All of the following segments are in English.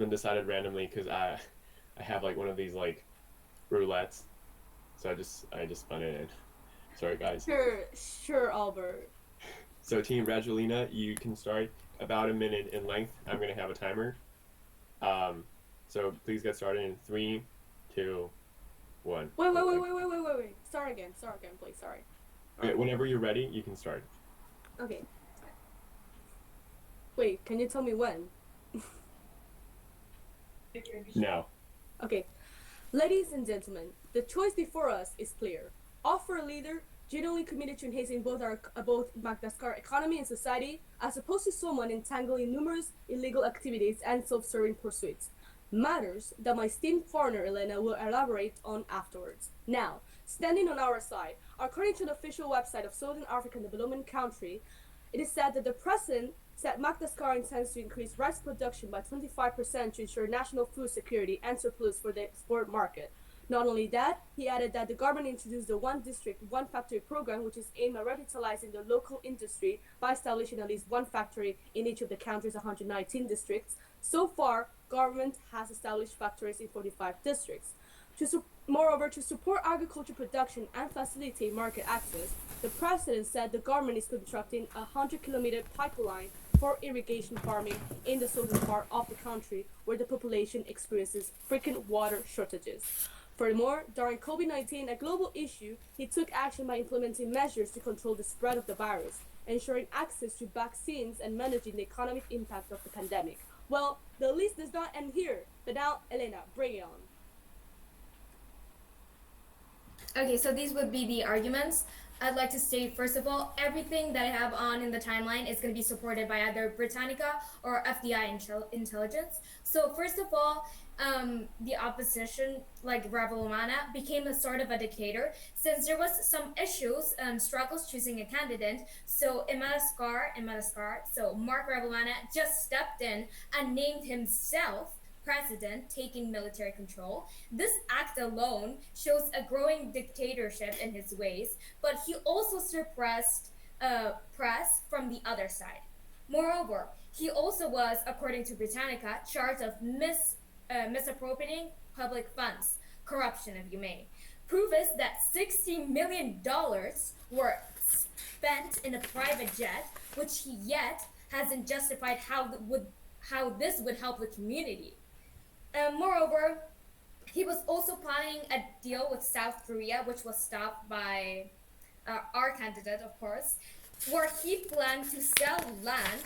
been decided randomly because I have like one of these like roulettes, so I just spun it in. Sorry guys. Sure, sure, Albert. So Team Rajoelina, you can start about a minute in length. I'm gonna have a timer. Um, so please get started in three, two, one. Wait, wait, Go wait, quick. wait, wait, wait, wait, wait. Start again, please. Sorry. All Okay, right. whenever you're ready, you can start. Okay. Wait, can you tell me when? Now. Okay. Ladies and gentlemen, the choice before us is clear. Offer a leader genuinely committed to enhancing both Madagascar economy and society, as opposed to someone entangled in numerous illegal activities and self-serving pursuits. Matters that my esteemed foreigner Elena will elaborate on afterwards. Now, standing on our side, according to the official website of Southern African Development Country, it is said that the president said Madagascar intends to increase rice production by 25% to ensure national food security and surplus for the export market. Not only that, he added that the government introduced the One District, One Factory program, which is aimed at revitalizing the local industry by establishing at least one factory in each of the country's 119 districts. So far, government has established factories in 45 districts. Moreover, to support agriculture production and facilitate market access, the president said the government is constructing a 100-kilometer pipeline for irrigation farming in the southern part of the country where the population experiences frequent water shortages. Furthermore, during COVID-19, a global issue, he took action by implementing measures to control the spread of the virus, ensuring access to vaccines and managing the economic impact of the pandemic. Well, the list does not end here, but now, Elena, bring it on. Okay, so these would be the arguments. I'd like to state, first of all, everything that I have on in the timeline is going to be supported by either Britannica or FDI intelligence. So first of all, the opposition, like Ravalomanana, became a sort of a dictator since there was some issues, struggles choosing a candidate. So in Madagascar, so Mark Ravalomanana just stepped in and named himself president, taking military control. This act alone shows a growing dictatorship in his ways, but he also suppressed press from the other side. Moreover, he also was, according to Britannica, charged of misappropriating public funds, corruption, if you may. Proof is that $60 million were spent in a private jet, which he yet hasn't justified how this would help the community. Moreover, he was also planning a deal with South Korea, which was stopped by our candidate, of course, where he planned to sell land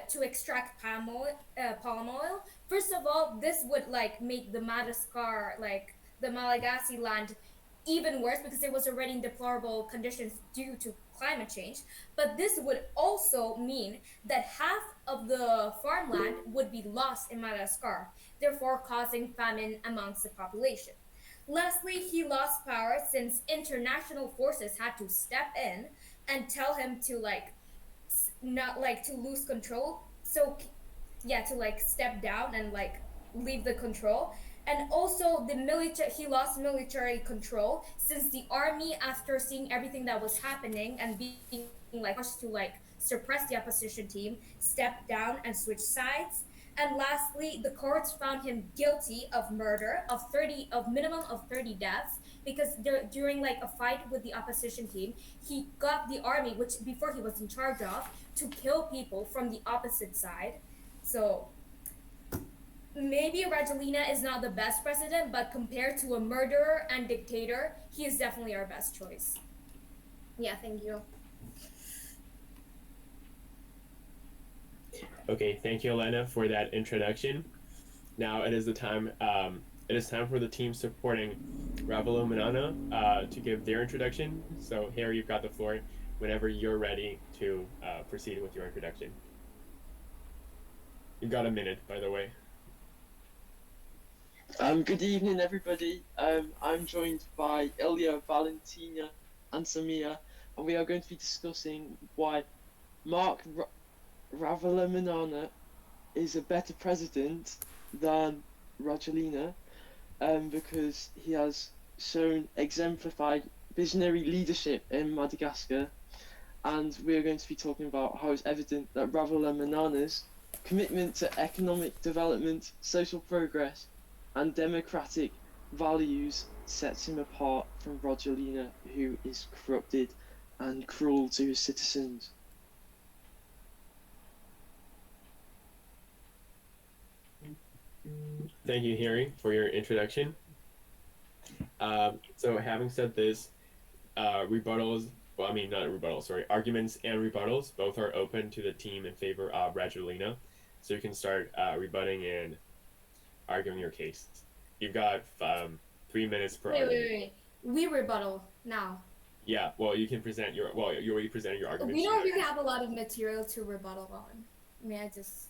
to extract palm oil. First of all, this would like make the Madagascar, like the Malagasy land, even worse because it was already in deplorable conditions due to climate change. But this would also mean that half of the farmland would be lost in Madagascar, therefore causing famine amongst the population. Lastly, he lost power since international forces had to step in and tell him to like not like to lose control. So yeah, to like step down and like leave the control. And also the military, he lost military control since the army, after seeing everything that was happening and being like forced to like suppress the opposition team, stepped down and switched sides. And lastly, the courts found him guilty of murder of minimum of 30 deaths because during like a fight with the opposition team, he got the army, which before he was in charge of, to kill people from the opposite side. So maybe Rajoelina is not the best president, but compared to a murderer and dictator, he is definitely our best choice. Yeah, thank you. Okay, thank you, Elena, for that introduction. Now it is the time. It is time for the team supporting Ravalomanana to give their introduction. So here you've got the floor whenever you're ready to proceed with your introduction. You've got a minute, by the way. Good evening, everybody. I'm joined by Ilya, Valentina, and Samia, and we are going to be discussing why Mark Ravalomanana is a better president than Rajoelina, because he has shown exemplified visionary leadership in Madagascar, and we are going to be talking about how it's evident that Ravalomanana's commitment to economic development, social progress, and democratic values sets him apart from Rajoelina, who is corrupted and cruel to his citizens. Thank you, Harry, for your introduction. So having said this, rebuttals, well, I mean, not rebuttals, sorry, arguments and rebuttals both are open to the team in favor of Rajoelina. So you can start rebutting and arguing your case. You've got 3 minutes per argument. Wait. We rebuttal now. Yeah, well, you can present your, well, you already presented your argument. We don't really have a lot of material to rebuttal on. May I just...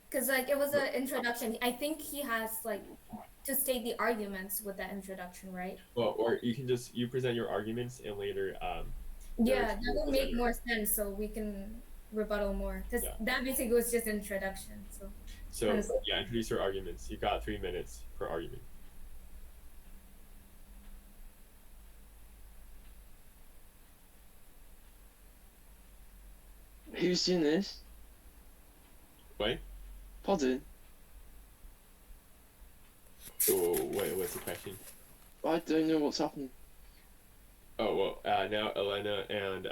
Because, like, it was an introduction. I think he has, like, to state the arguments with that introduction, right? Well, or you can just, you present your arguments and later... yeah, that would make more sense so we can rebuttal more. Because that basically was just introduction, so... So, yeah, introduce your arguments. You've got 3 minutes per argument. Who's doing this? Wait? Pardon? Oh, wait, what's the question? I don't know what's happening. Oh, well, now Elena and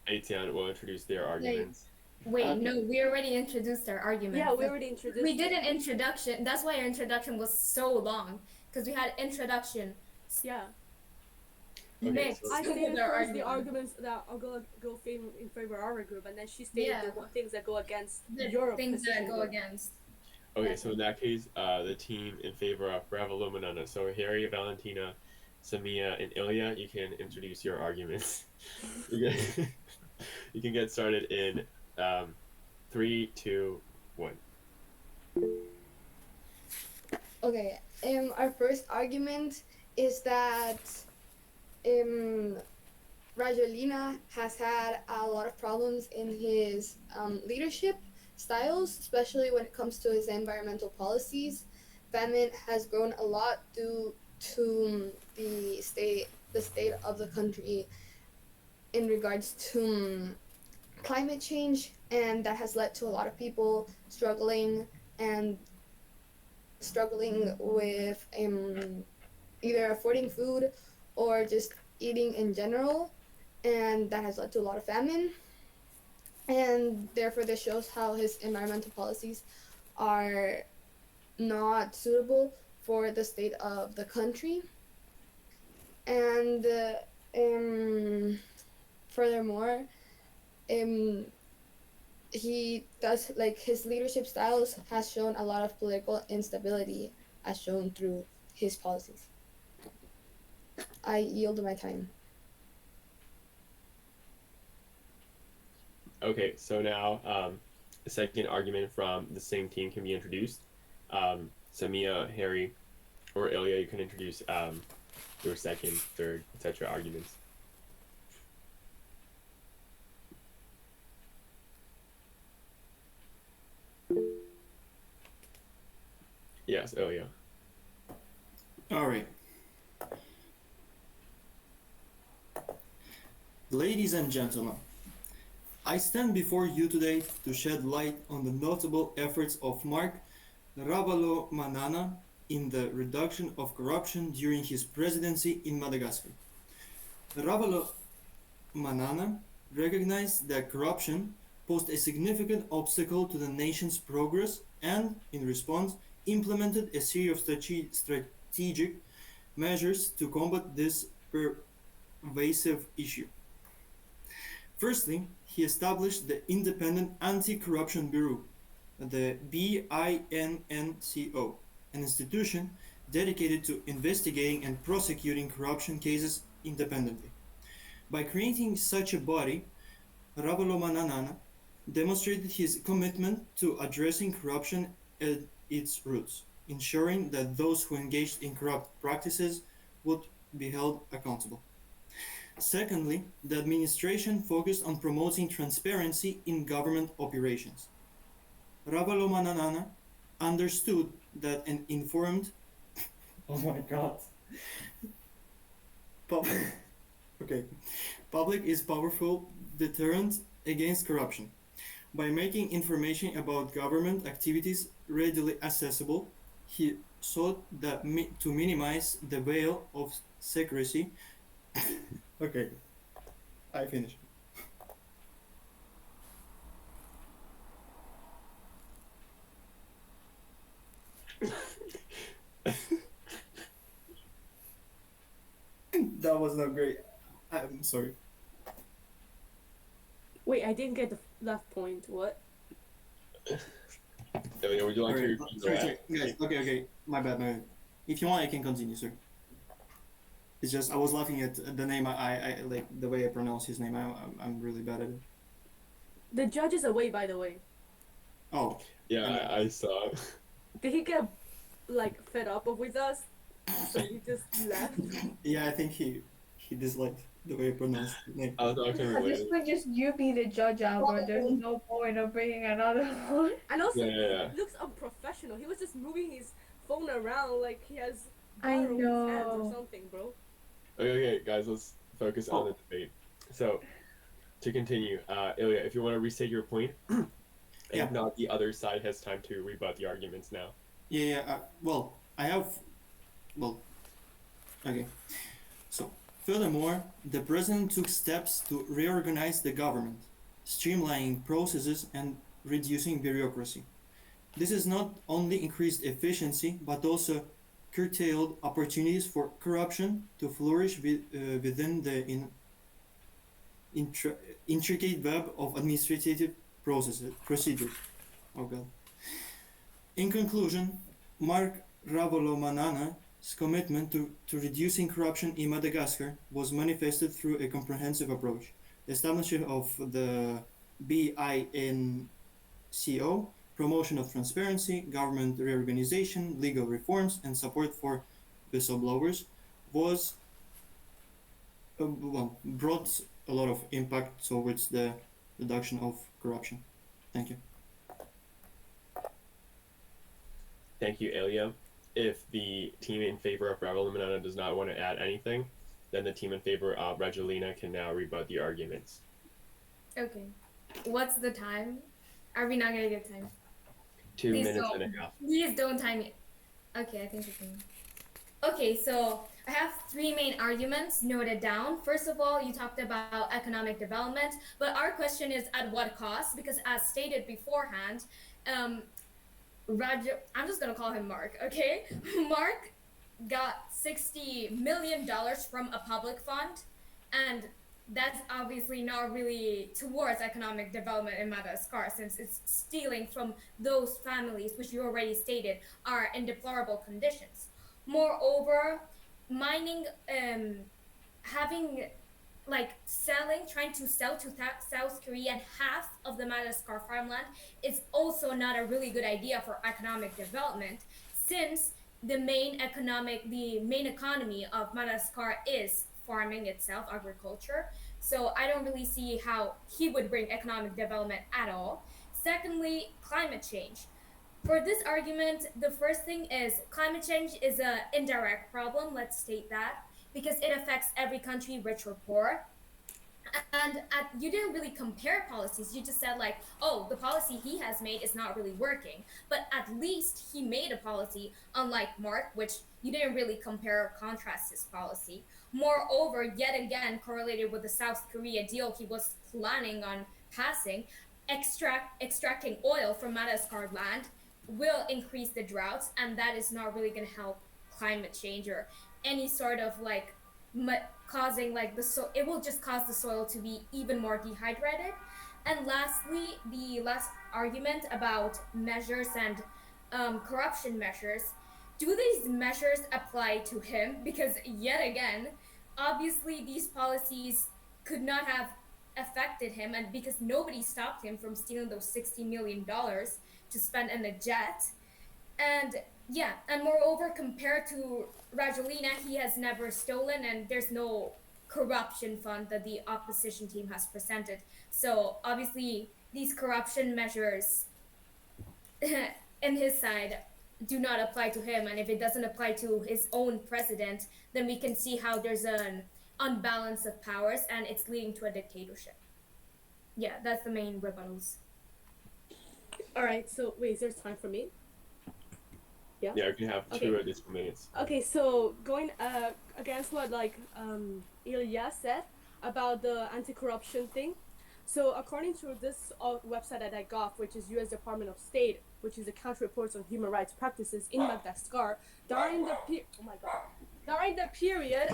Etienne will introduce their arguments. Wait, no, we already introduced our argument. Yeah, we already introduced. We did an introduction. That's why our introduction was so long, because we had introduction. Yeah. Okay, Mixed so- I with stated our first the argument. arguments that are go in favor of our group, and then she stated Yeah. the things that go against The your things that position. go against. Okay, so in that case, the team in favor of Ravalomanana. So Harry, Valentina, Samia, and Ilya, you can introduce your arguments. you can get started in 3, 2, 1. Okay, our first argument is that Rajoelina has had a lot of problems in his leadership styles, especially when it comes to his environmental policies. Famine has grown a lot due to the state of the country in regards to climate change, and that has led to a lot of people struggling with either affording food or just eating in general, and that has led to a lot of famine. And therefore this shows how his environmental policies are not suitable for the state of the country. And furthermore, he does, like, his leadership styles has shown a lot of political instability as shown through his policies. I yield my time. Okay, so now the second argument from the same team can be introduced. Samia, Harry, or Ilya, you can introduce your second, third, etc. arguments. Yes, Ilya. All right. Ladies and gentlemen, I stand before you today to shed light on the notable efforts of MARC Ravalomanana in the reduction of corruption during his presidency in Madagascar. Ravalomanana recognized that corruption posed a significant obstacle to the nation's progress and, in response, implemented a series of strategic measures to combat this pervasive issue. Firstly, he established the Independent Anti-Corruption Bureau, the BINNCO, an institution dedicated to investigating and prosecuting corruption cases independently. By creating such a body, Ravalomanana demonstrated his commitment to addressing corruption at its roots, ensuring that those who engaged in corrupt practices would be held accountable. Secondly, the administration focused on promoting transparency in government operations. Ravalomanana understood that an informed oh my god public is powerful deterrent against corruption. By making information about government activities readily accessible, he sought to minimize the veil of secrecy. Okay, I finished. That was not great. I'm sorry. Wait, I didn't get the last point. What? Ilya, would you like to Alright, repeat sorry, that? sorry, guys. Okay. My bad. If you want, I can continue, sir. It's just I was laughing at the name. I like the way I pronounce his name. I'm really bad at it. The judge is away, by the way. Oh, Yeah, I saw. Did he get like fed up with us? So he just left. yeah. I think he disliked the way I pronounce his name. I was talking At this related. point, just you be the judge, Albert. There's no point of bringing another one. And also, Yeah. he looks unprofessional. He was just moving his phone around like he has I butter on his hands or know. something, bro. Okay, guys, let's focus on the debate. So, to continue, Ilya, if you want to restate your point, Yeah. if not, the other side has time to rebut the arguments now. Yeah. Well, I have. Well. Okay. So, furthermore, the president took steps to reorganize the government, streamlining processes and reducing bureaucracy. This has not only increased efficiency but also curtailed opportunities for corruption to flourish within the intricate web of administrative procedures. Oh God. In conclusion, MARC Ravalomanana's commitment to reducing corruption in Madagascar was manifested through a comprehensive approach. The establishment of the BINCO, promotion of transparency, government reorganization, legal reforms, and support for whistleblowers was brought a lot of impact towards the reduction of corruption. Thank you. Thank you, Ilya. If the team in favor of Ravalomanana does not want to add anything, then the team in favor of Rajoelina can now rebut the arguments. Okay. What's the time? Are we not gonna get time? 2 Please minutes don't. and a half. Please don't time it. Okay, I think we can. Okay, so I have three main arguments noted down. First of all, you talked about economic development, but our question is at what cost? Because as stated beforehand, I'm just gonna call him Mark, okay? Mark got $60 million from a public fund, and that's obviously not really towards economic development in Madagascar, since it's stealing from those families, which you already stated are in deplorable conditions. Moreover, mining, trying to sell to South Korea half of the Madagascar farmland is also not a really good idea for economic development, since the main economy of Madagascar is farming itself, agriculture. So I don't really see how he would bring economic development at all. Secondly, climate change. For this argument, the first thing is climate change is an indirect problem, let's state that, because it affects every country, rich or poor. And you didn't really compare policies. You just said like, oh, the policy he has made is not really working. But at least he made a policy, unlike Mark, which you didn't really compare or contrast his policy. Moreover, yet again, correlated with the South Korea deal he was planning on passing, extracting oil from Madagascar land will increase the droughts, and that is not really going to help climate change or any sort of like causing like it will just cause the soil to be even more dehydrated. And lastly, the last argument about measures and corruption measures. Do these measures apply to him? Because yet again, obviously these policies could not have affected him, and because nobody stopped him from stealing those $60 million to spend in a jet. And yeah, and moreover, compared to Rajoelina, he has never stolen, and there's no corruption fund that the opposition team has presented. So obviously, these corruption measures in his side do not apply to him, and if it doesn't apply to his own president, then we can see how there's an unbalance of powers, and it's leading to a dictatorship. Yeah, that's the main rebuttals. All right. So wait, is there time for me? Yeah, you can have Okay. 2 additional minutes. Okay, so going against what Ilya said about the anti-corruption thing. So according to this website that I got, which is U.S. Department of State, which is the country reports on human rights practices in Madagascar during the during the period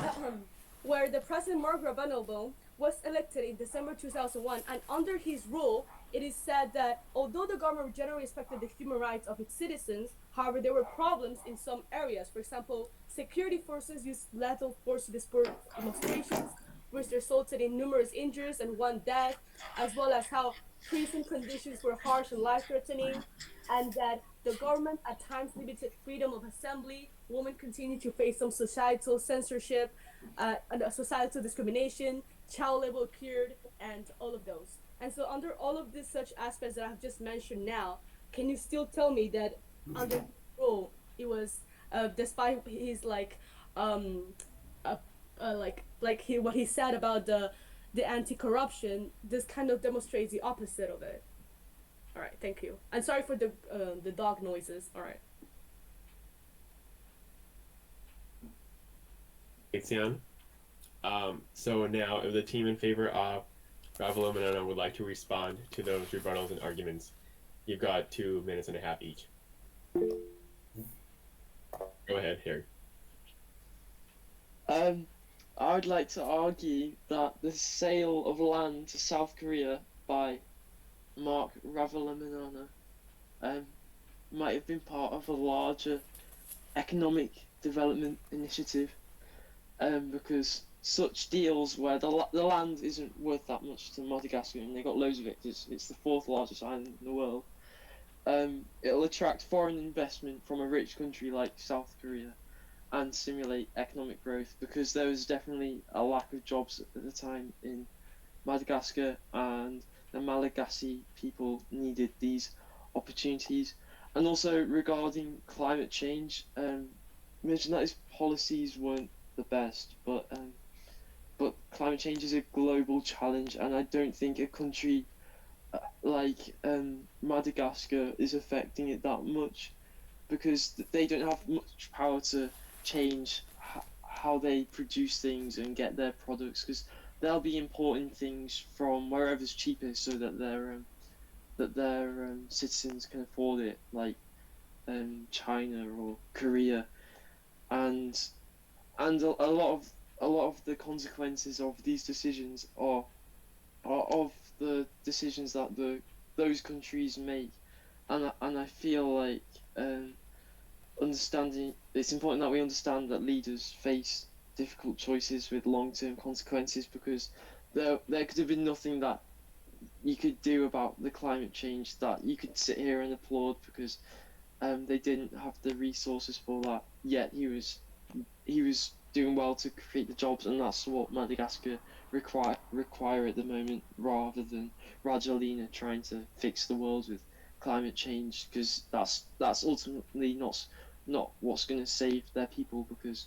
where the President Marc Ravalomanana was elected in December 2001, and under his rule, it is said that although the government generally respected the human rights of its citizens, however, there were problems in some areas. For example, security forces used lethal force to disperse demonstrations, which resulted in numerous injuries and one death, as well as how prison conditions were harsh and life-threatening, and that the government at times limited freedom of assembly. Women continue to face some societal censorship, and societal discrimination, child labor occurred, and all of those. And so, under all of these such aspects that I've just mentioned now, can you still tell me that under his rule, it was, despite his uh, he what he said about the anti-corruption, this kind of demonstrates the opposite of it. All right, thank you. And sorry for the dog noises. All right. Thanks, Jan. So now, if the team in favor of Ravalomanana would like to respond to those rebuttals and arguments, you've got 2.5 minutes each. Go ahead, Harry. I would like to argue that the sale of land to South Korea by Marc Ravalomanana might have been part of a larger economic development initiative, because such deals where the land isn't worth that much to Madagascar and they got loads of it, it's the 4th largest island in the world, it'll attract foreign investment from a rich country like South Korea and stimulate economic growth, because there was definitely a lack of jobs at the time in Madagascar, and the Malagasy people needed these opportunities. And also regarding climate change, mentioned that his policies weren't the best, but climate change is a global challenge, and I don't think a country like Madagascar is affecting it that much, because they don't have much power to change how they produce things and get their products, because they'll be importing things from wherever's cheapest so that their citizens can afford it, like China or Korea, and a lot of the consequences of these decisions are of the decisions that those countries make, and I feel like it's important that we understand that leaders face difficult choices with long-term consequences, because there could have been nothing that you could do about the climate change that you could sit here and applaud, because they didn't have the resources for that, yet he was doing well to create the jobs, and that's what Madagascar require at the moment, rather than Rajoelina trying to fix the world with climate change, because that's ultimately not what's going to save their people, because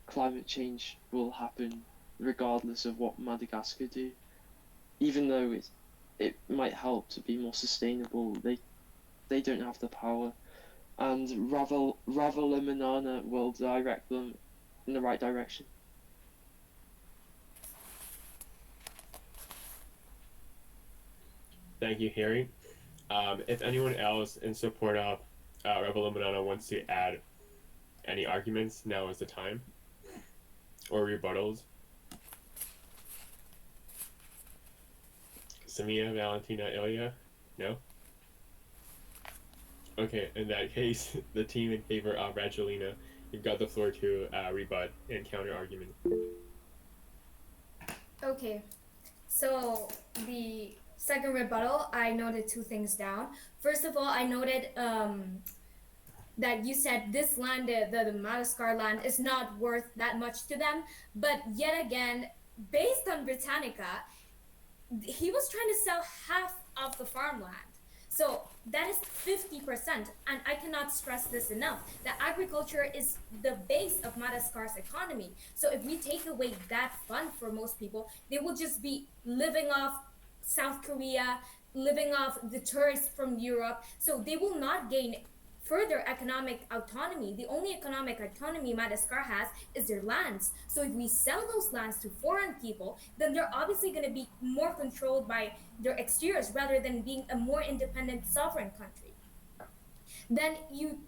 climate change will happen regardless of what Madagascar do. Even though it might help to be more sustainable, they don't have the power, and Ravalomanana will direct them in the right direction. Thank you, Harry. If anyone else in support of Ravalomanana wants to add any arguments, now is the time. Or rebuttals. Samia, Valentina, Ilya? No? Okay, in that case, the team in favor of Rajoelina, you've got the floor to rebut and counter argument. Okay, so the second rebuttal, I noted 2 things down. First of all, I noted that you said this land, the Madagascar land, is not worth that much to them, but yet again, based on Britannica, he was trying to sell half of the farmland. So that is 50%, and I cannot stress this enough, that agriculture is the base of Madagascar's economy. So if we take away that fund for most people, they will just be living off South Korea, living off the tourists from Europe. So they will not gain further economic autonomy. The only economic autonomy Madagascar has is their lands. So if we sell those lands to foreign people, then they're obviously going to be more controlled by their exteriors rather than being a more independent sovereign country. Then you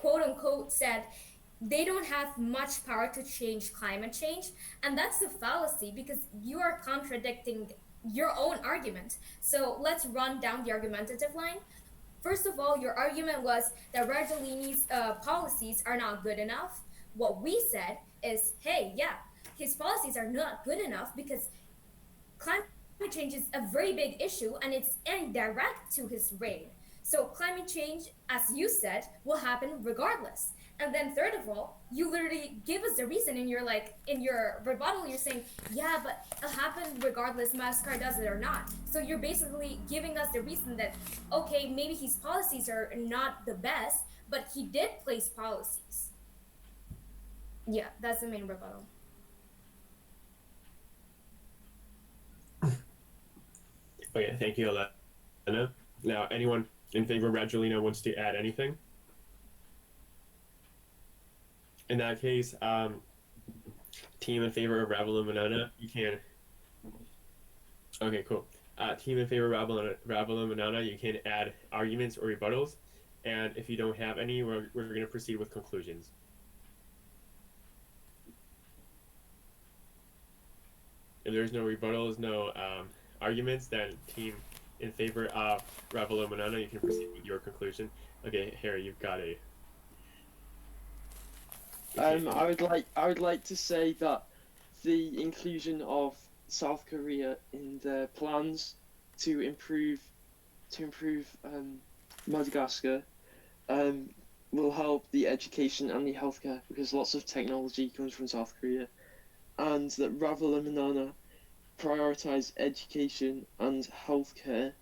quote unquote said they don't have much power to change climate change, and that's a fallacy because you are contradicting your own argument. So let's run down the argumentative line. First of all, your argument was that Rajoelini's policies are not good enough. What we said is, hey, yeah, his policies are not good enough because climate change is a very big issue and it's indirect to his reign. So climate change, as you said, will happen regardless. And then third of all, you literally give us the reason in your rebuttal, you're saying, yeah, but it'll happen regardless, Madagascar does it or not. So you're basically giving us the reason that, okay, maybe his policies are not the best, but he did place policies. Yeah, that's the main rebuttal. Okay, thank you, Elena. Now, anyone in favor of Rajoelina wants to add anything? In that case, team in favor of Ravalomanana, you can. Okay, cool. Team in favor of Ravalomanana, you can add arguments or rebuttals, and if you don't have any, we're going to proceed with conclusions. If there's no rebuttals, no arguments, then team in favor of Ravalomanana, you can proceed with your conclusion. Okay, Harry, you've got a. I would like to say that the inclusion of South Korea in their plans to improve Madagascar will help the education and the healthcare because lots of technology comes from South Korea, and that Ravalomanana prioritize education and healthcare,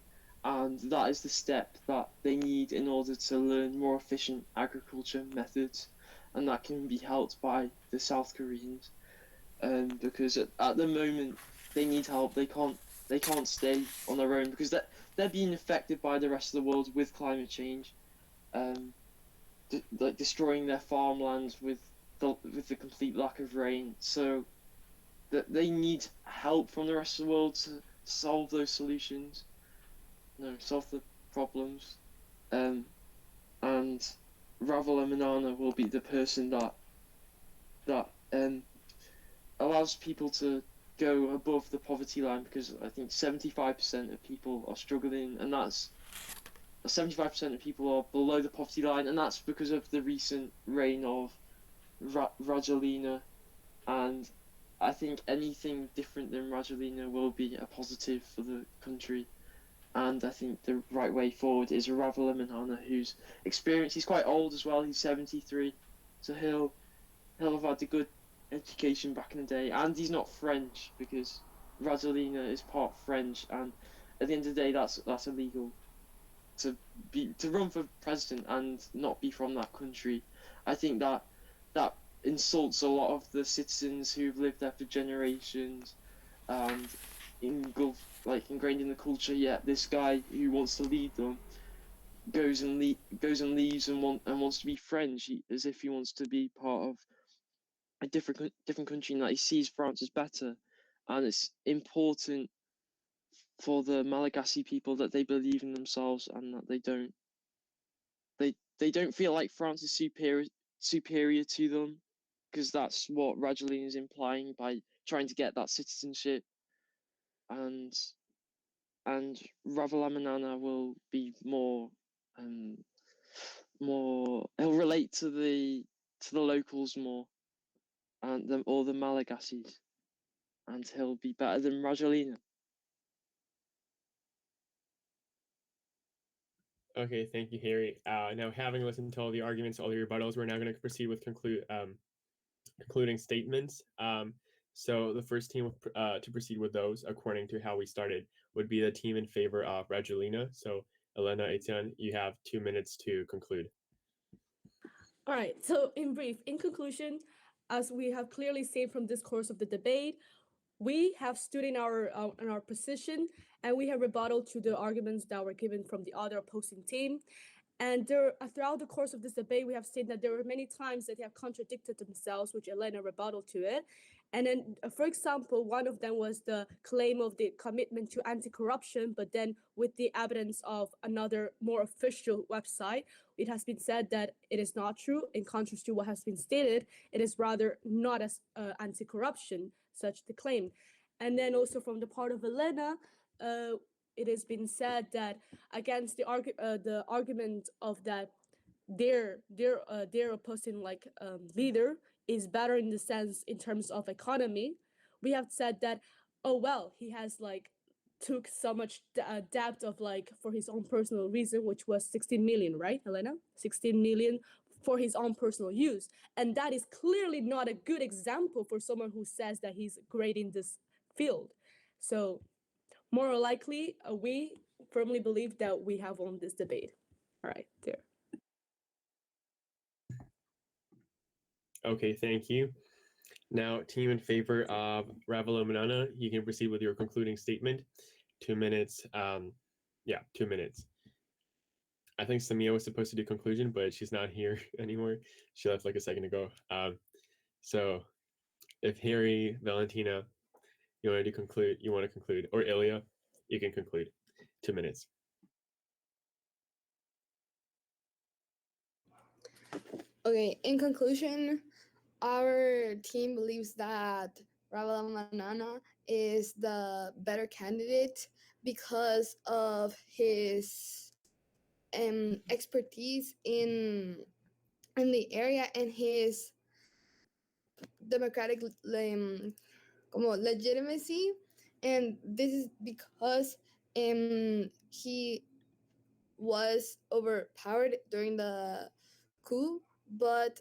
and that is the step that they need in order to learn more efficient agriculture methods, and that can be helped by the South Koreans, because at the moment they need help. They can't stay on their own because they're being affected by the rest of the world with climate change, like destroying their farmlands with the complete lack of rain. So that they need help from the rest of the world to solve those solutions, solve the problems, and Ravalomanana will be the person that allows people to go above the poverty line, because I think 75% of people are struggling, and that's 75% of people are below the poverty line, and that's because of the recent reign of Rajoelina, and I think anything different than Rajoelina will be a positive for the country, and I think the right way forward is Ravalomanana, whose experience, he's quite old as well, he's 73, so he'll have had a good education back in the day, and he's not French because Rajoelina is part French, and at the end of the day that's illegal to run for president and not be from that country. I think that insults a lot of the citizens who've lived there for generations and ingrained in the culture. Yet this guy who wants to lead them goes and leaves and wants to be French, as if he wants to be part of a different country, and that he sees France as better. And it's important for the Malagasy people that they believe in themselves and that they don't feel like France is superior to them, because that's what Rajoelina is implying by trying to get that citizenship. And Ravalomanana will be more he'll relate to the locals more, and the Malagasys, and he'll be better than Rajoelina. Okay, thank you, Harry. Now, having listened to all the arguments, all the rebuttals, we're now going to proceed with concluding statements. So the first team to proceed with those, according to how we started, would be the team in favor of Rajoelina. So Elena, Etienne, you have 2 minutes to conclude. All right, so in brief, in conclusion, as we have clearly seen from this course of the debate, we have stood in our position, and we have rebutted to the arguments that were given from the other opposing team. And throughout the course of this debate, we have seen that there were many times that they have contradicted themselves, which Elena rebutted to it. And then, for example, one of them was the claim of the commitment to anti-corruption, but then with the evidence of another more official website, it has been said that it is not true. In contrast to what has been stated, it is rather not as anti-corruption, such the claim. And then also from the part of Elena, it has been said that against the argument of that their opposing leader is better in the sense in terms of economy. We have said that, oh well, he has took so much debt of for his own personal reason, which was 16 million, right, Helena? 16 million for his own personal use, and that is clearly not a good example for someone who says that he's great in this field. So more likely, we firmly believe that we have won this debate. All right, there. Okay, thank you. Now, team in favor of Ravalomanana, you can proceed with your concluding statement. 2 minutes. 2 minutes. I think Samia was supposed to do conclusion, but she's not here anymore. She left like a second ago. So if Harry, Valentina, you want to conclude, or Ilya, you can conclude. 2 minutes. Okay, in conclusion, our team believes that Ravalomanana is the better candidate because of his expertise in the area and his democratic legitimacy, and this is because he was overpowered during the coup, but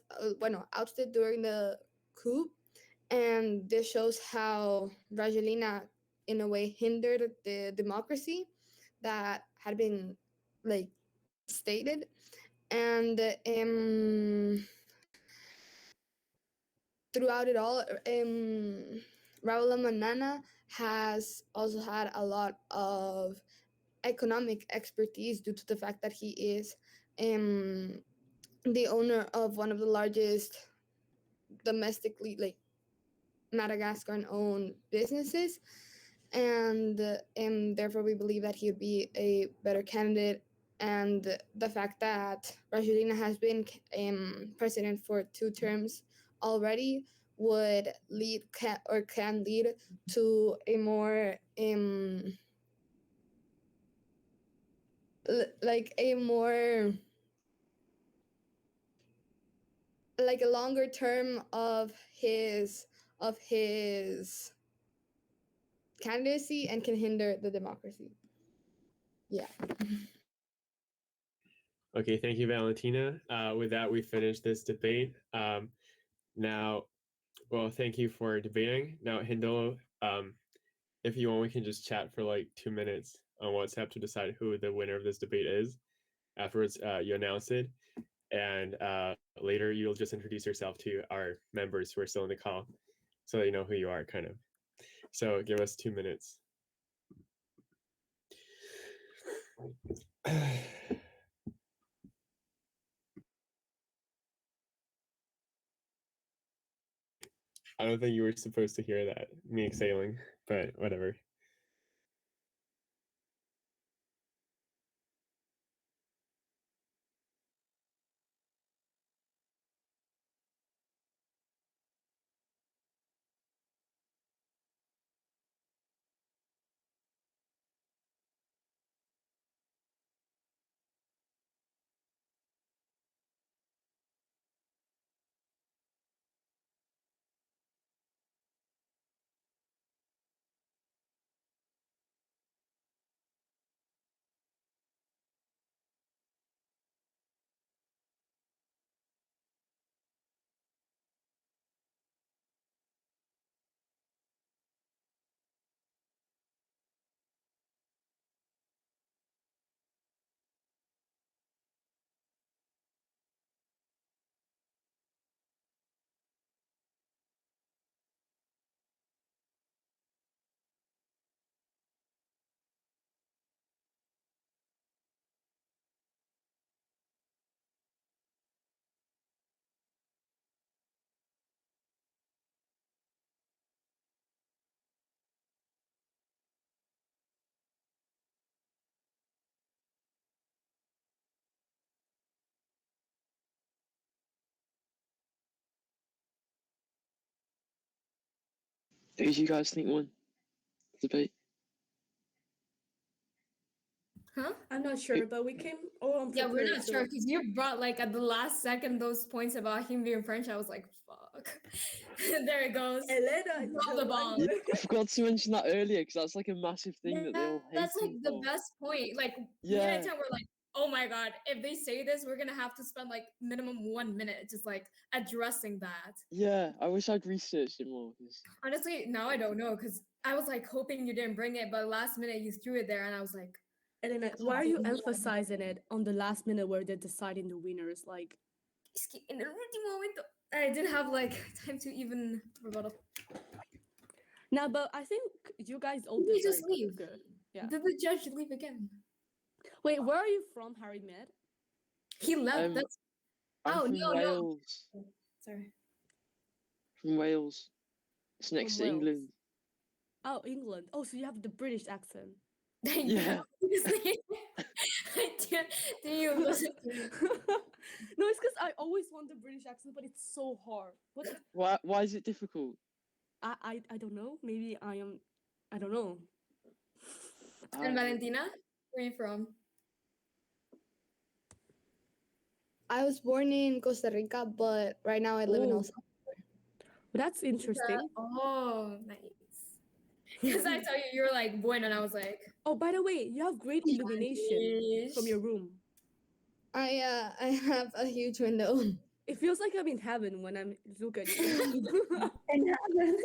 ousted during the coup, and this shows how Rajoelina in a way hindered the democracy that had been stated. And throughout it all, Ravalomanana has also had a lot of economic expertise due to the fact that he is the owner of one of the largest domestically Madagascar owned businesses, and therefore we believe that he would be a better candidate. And the fact that Rajoelina has been president for 2 terms already would can lead to a more a longer term of his candidacy and can hinder the democracy. Yeah. Okay, thank you, Valentina. With that, we finished this debate. Now, well, thank you for debating. Now, Hindolo, if you want, we can just chat for 2 minutes on WhatsApp to decide who the winner of this debate is. Afterwards, you announce it, and later you'll just introduce yourself to our members who are still in the call, so they know who you are, kind of. So give us 2 minutes. I don't think you were supposed to hear that, me exhaling, but whatever. Who do you guys think won the debate? Huh? I'm not sure, but we came all unprepared. Yeah, we're not so- sure because you brought like at the last second those points about him being French. I was like, fuck. There it goes. Elena, Drop the bomb. Yeah, I forgot to mention that earlier because that's like a massive thing that they all hate That's like him the for. best point. Like Yeah. anytime we're like, oh my god, if they say this, we're gonna have to spend like minimum 1 minute just like addressing that. Yeah, I wish I'd researched it more. 'Cause Honestly, now I don't know because I was like hoping you didn't bring it, but last minute you threw it there, and I was like, Elena, why are you emphasizing it on the last minute where they're deciding the winners? Like, "Es que en el último momento." I didn't have like time to even rebuttal. nah, but I think you guys all Did did they just very leave? good. Yeah. Did the judge leave again? Wait, where are you from, Harry Med? He left. Um, That's I'm Oh, from no. Wales. sorry. From Wales. It's next From to Wales. England. Oh, England. Oh, so you have the British accent. Yeah. Seriously. Do you listen to me? No, it's because I always want the British accent, but it's so hard. But Why is it difficult? I don't know. Maybe I don't know. And Valentina, where are you from? I was born in Costa Rica, but right now I live in Oh. El Salvador. That's interesting. Oh, nice. Because I saw you were like born, and I was like, Oh, by the way, you have great illumination from your room. I have a huge window. It feels like I'm in heaven when I look at you. In heaven.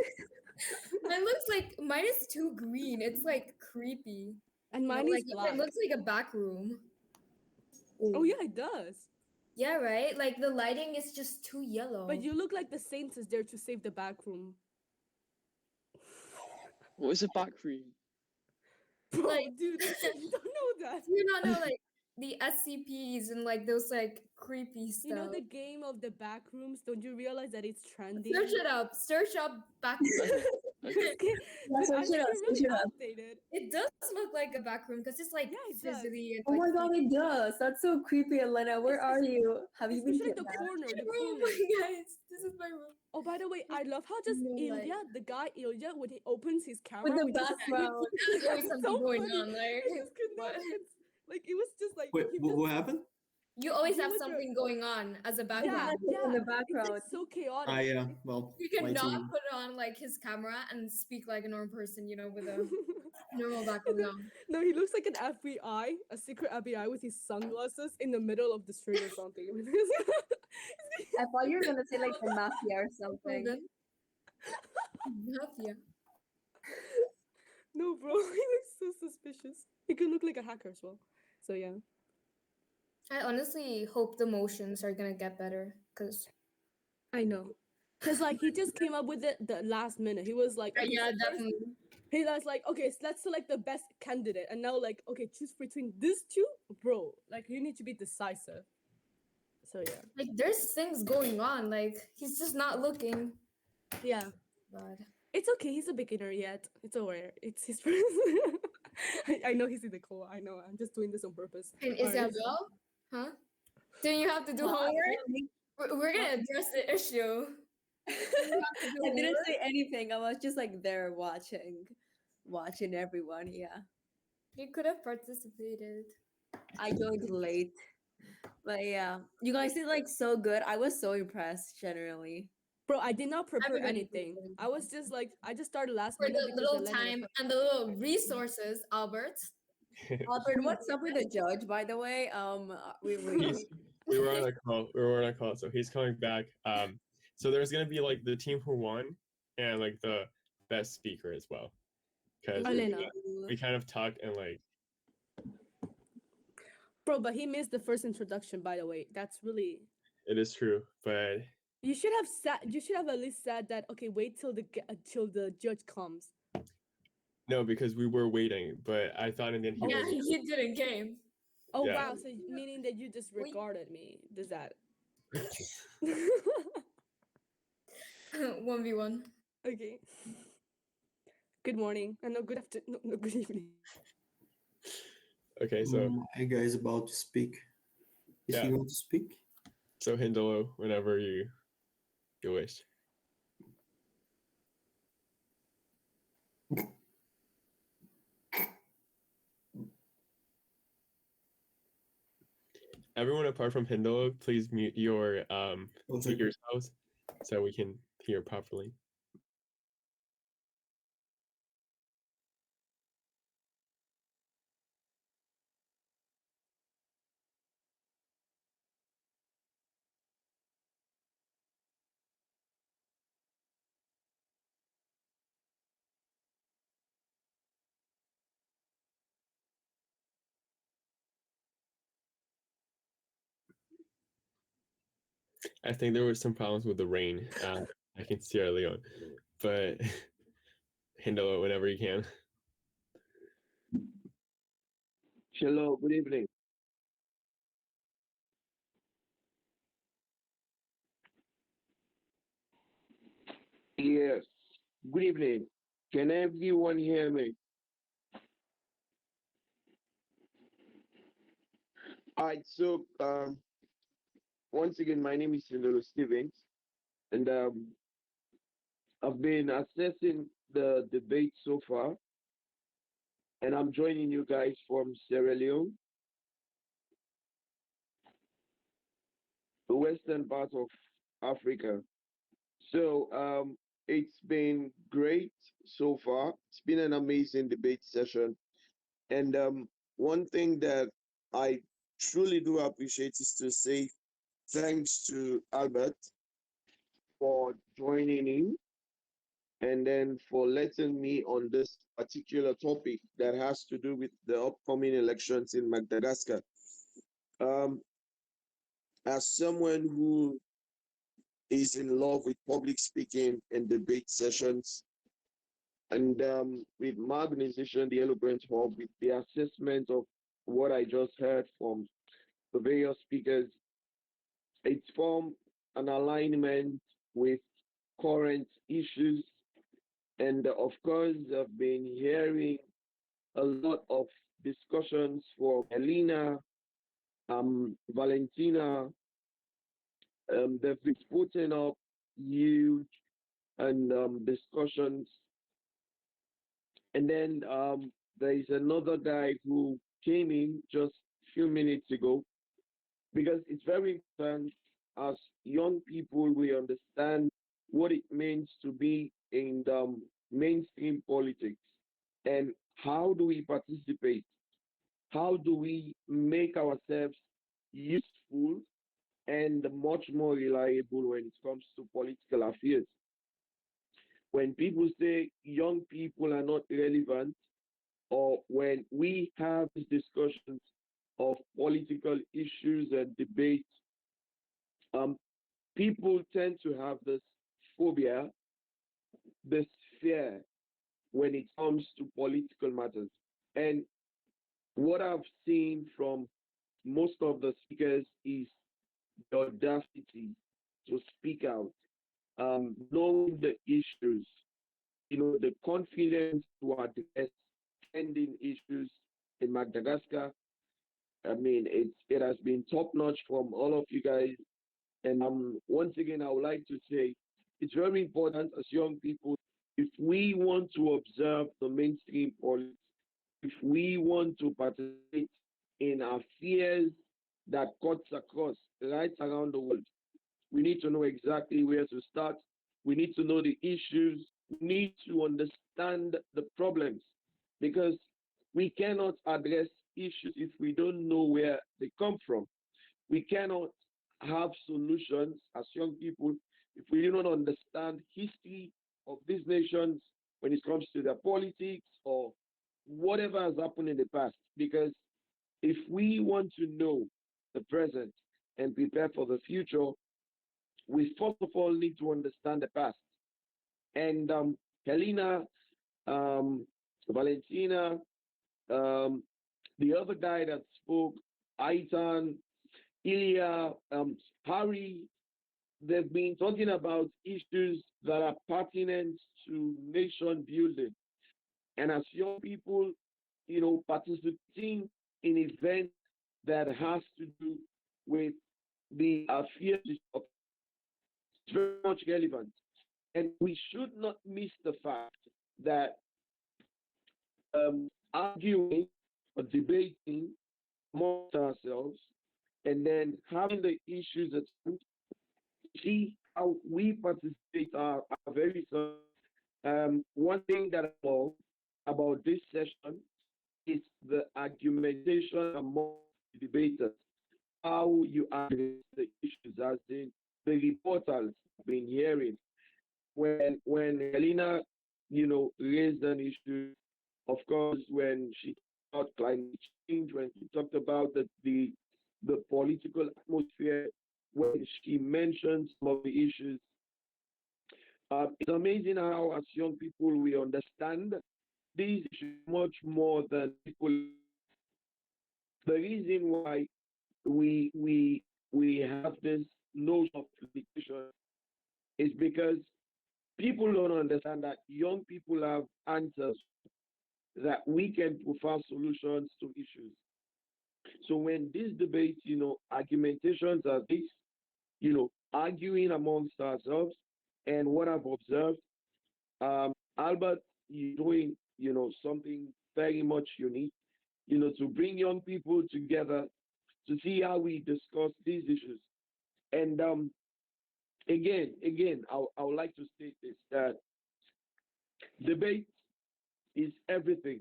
Mine looks like mine is too green. It's like creepy. And mine Like, is black. it looks like a back room. Oh yeah, it does. Yeah, right? Like the lighting is just too yellow. But you look like the saint is there to save the back room. What is a back room? Bro, Like- dude, you don't know that. Do you not know like the SCPs and like those like creepy stuff? You know the game of the back rooms? Don't you realize that it's trending? Search it up. Search up back room. This game- Yeah, dude, I search think it up, you're really search it up. outdated. It does look like a back room because it's like Yeah, it does. fizzly and Oh my like, god, it does. That's so creepy, Elena. Where are you? Have you been Especially the kidnapped? corner, the room, corner. guys. This is my room. Oh, by the way, I love how just No light. Ilya, the guy Ilya, when he opens his camera, With the we just- background. There's always It's something so going funny. on. Like, I just could not. what? Like it was just like Wait, he what happened? You always You have with your- something going on as a yeah, background. yeah. In the It's background. like so chaotic. Yeah, well, You my cannot TV. put on like his camera and speak like a normal person, you know, with a normal background on. No, he looks like an FBI, a secret FBI with his sunglasses in the middle of the street or something. I thought you were gonna say like the mafia or something. Hold on. Mafia. No, bro, he looks so suspicious. He could look like a hacker as well. So yeah. I honestly hope the motions are gonna get better because I know. Cause like he just came up with it the last minute. He was like, okay, yeah, so first- definitely. he was like, okay, so let's select the best candidate, and now like, okay, choose between these two, bro. Like you need to be decisive. So yeah, Like there's things going on. Like he's just not looking. yeah. God. It's okay. He's a beginner yet. It's alright. It's his first. I know he's in the core. I know. I'm just doing this on purpose. And Alright. Isabel, huh? Do you have to do homework? We're gonna address the issue. I didn't say anything. I was just like there watching everyone. Yeah, You could have participated. I joined late, but yeah, you guys did like so good. I was so impressed generally. Bro, I did not prepare Everybody anything. did. I was just like, I just started last For minute the because little Elena was time like- and the little resources, Albert. Albert, what's up with the judge, by the way? He's- we were on a call. So he's coming back. So there's gonna be like the team who won and like the best speaker as well. Because Elena. we kind of talk and like Bro, but he missed the first introduction, by the way. That's really. it is true, but You should have said. You should have at least said that. Okay, wait till the judge comes. no, because we were waiting. But I thought in the end he Yeah, was. you didn't came. Oh Yeah. wow! So meaning that you just Wait. regarded me? Does that? 1v1. Okay. Good morning. No, good afternoon. No, good evening. Okay, so My guy is about to speak. If Yeah. you want to speak, so Hindolo, whenever you wish. Everyone apart from Hindolo, please mute One mute second. yourselves so we can hear properly. I think there were some problems with the rain back in Sierra Leone, but handle it whenever you can. Hello, good evening. Yes, good evening. Can everyone hear me? All right, so once again, my name is Hindolo Stephens, and I've been assessing the debate so far, and I'm joining you guys from Sierra Leone, the western part of Africa. So it's been great so far. It's been an amazing debate session. And one thing that I truly do appreciate is to say thanks to Albert for joining in and then for letting me on this particular topic that has to do with the upcoming elections in Madagascar. Um, as someone who is in love with public speaking and debate sessions, and with my organization, the Eloquent Hub, with the assessment of what I just heard from the various speakers, it's formed an alignment with current issues. And of course, I've been hearing a lot of discussions from Elena, Valentina. They've been putting up huge and discussions. And then there is another guy who came in just a few minutes ago, because it's very important as young people we understand what it means to be in the mainstream politics and how do we participate, how do we make ourselves useful and much more reliable when it comes to political affairs. When people say young people are not relevant, or when we have these discussions of political issues and debates, um, people tend to have this phobia, this fear when it comes to political matters. And what I've seen from most of the speakers is the audacity to speak out, knowing the issues, the confidence to address pending issues in Madagascar. I mean, it has been top notch from all of you guys. And once again, I would like to say it's very important as young people, if we want to observe the mainstream politics, if we want to participate in affairs that cuts across right around the world, we need to know exactly where to start. We need to know the issues. We need to understand the problems, because we cannot address issues if we don't know where they come from. We cannot have solutions as young people if we do not understand history of these nations when it comes to their politics or whatever has happened in the past. Because if we want to know the present and prepare for the future, we first of all need to understand the past. And Helena, Valentina, the other guy that spoke, Aitan, Ilya, Harry, they've been talking about issues that are pertinent to nation building. And as young people, participating in events that has to do with the affairs of very much relevant. And we should not miss the fact that arguing or debating amongst ourselves and then having the issues at hand, see how we participate are very solid. One thing that I love about this session is the argumentation among the debaters, how you address the issues, as in the reporters have been hearing. When Helena, raised an issue, of course, when she talked about climate change, when she talked about the political atmosphere, when she mentioned some of the issues, it's amazing how, as young people, we understand these issues much more than people. The reason why we have this notion of limitation is because people don't understand that young people have answers, that we can provide solutions to issues. So when these debates, argumentations are this, arguing amongst ourselves, and what I've observed, Albert, you're doing, something very much unique, to bring young people together to see how we discuss these issues. And again, I would like to state this, that debate is everything.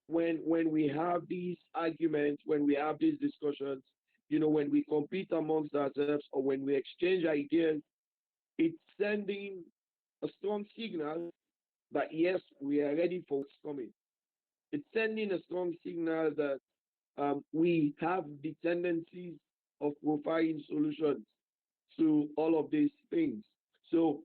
When we have these arguments, when we have these discussions, when we compete amongst ourselves or when we exchange ideas, it's sending a strong signal that yes, we are ready for what's coming. It's sending a strong signal that we have the tendencies of providing solutions to all of these things. So,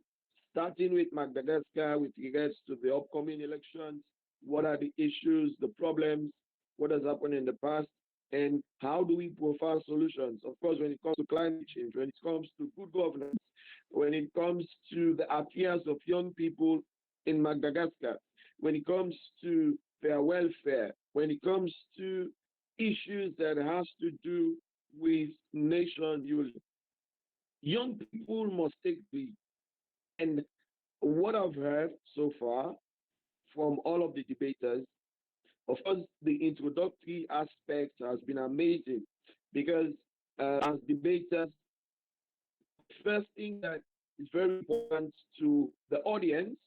starting with Madagascar with regards to the upcoming elections, what are the issues, the problems, what has happened in the past, and how do we provide solutions? Of course, when it comes to climate change, when it comes to good governance, when it comes to the affairs of young people in Madagascar, when it comes to their welfare, when it comes to issues that has to do with nation building. Young people must take the, and what I've heard so far from all of the debaters, of course, the introductory aspect has been amazing because as debaters, first thing that is very important to the audience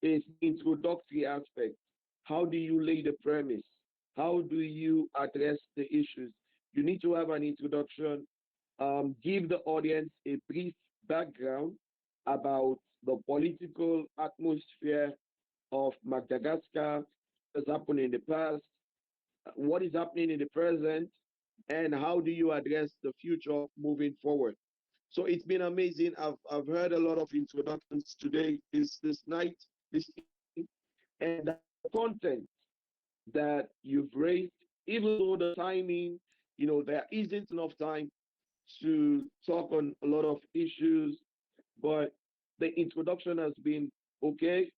is the introductory aspect. How do you lay the premise? How do you address the issues? You need to have an introduction, give the audience a brief background about the political atmosphere of Madagascar, what has happened in the past, what is happening in the present, and how do you address the future moving forward. So it's been amazing. I've heard a lot of introductions today, this night, this evening, and the content that you've raised, even though the timing, there isn't enough time to talk on a lot of issues, but the introduction has been okay.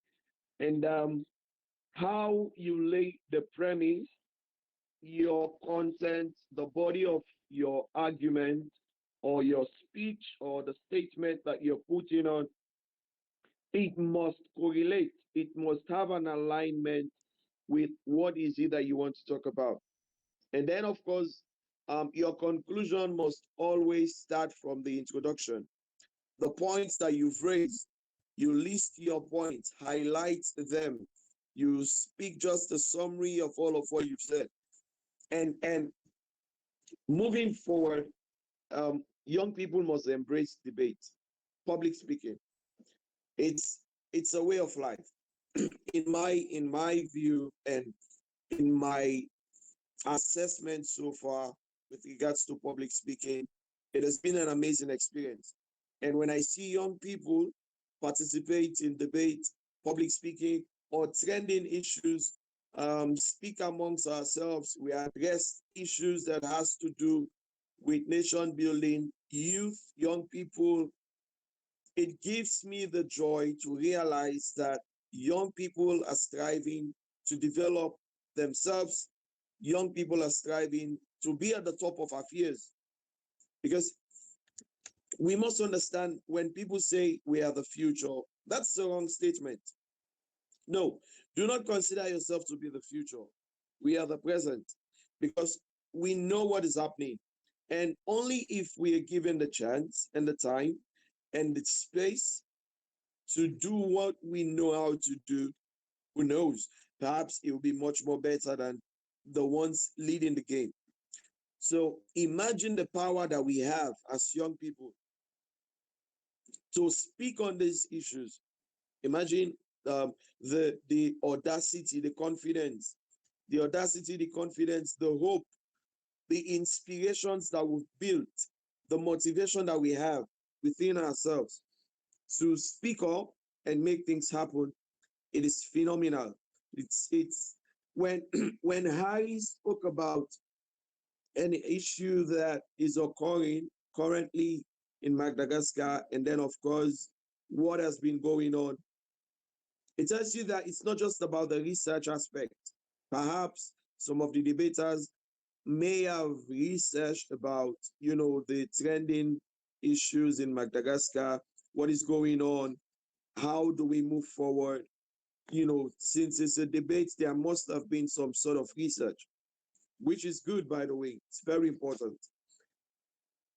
And how you lay the premise, your content, the body of your argument or your speech or the statement that you're putting on, it must correlate. It must have an alignment with what is it that you want to talk about. And then, of course, your conclusion must always start from the introduction. The points that you've raised, you list your points, highlight them. You speak just a summary of all of what you've said. And moving forward, young people must embrace debate, public speaking. It's a way of life. In my view and in my assessment so far with regards to public speaking, it has been an amazing experience. And when I see young people participate in debate, public speaking, or trending issues, speak amongst ourselves, we address issues that has to do with nation building, youth, young people, it gives me the joy to realize that young people are striving to develop themselves. Young people are striving to be at the top of affairs. Because we must understand when people say we are the future, that's the wrong statement. No, do not consider yourself to be the future. We are the present because we know what is happening. And only if we are given the chance and the time and the space to do what we know how to do, who knows, perhaps it will be much more better than the ones leading the game. So imagine the power that we have as young people to speak on these issues. Imagine the audacity, the audacity, the confidence, the hope, the inspirations that we've built, the motivation that we have within ourselves to speak up and make things happen. It is phenomenal. It's when when Harry spoke about an issue that is occurring currently in Madagascar, and then of course what has been going on. It tells you that it's not just about the research aspect. Perhaps some of the debaters may have researched about, the trending issues in Madagascar, what is going on, how do we move forward. Since it's a debate, there must have been some sort of research, which is good, by the way. It's very important.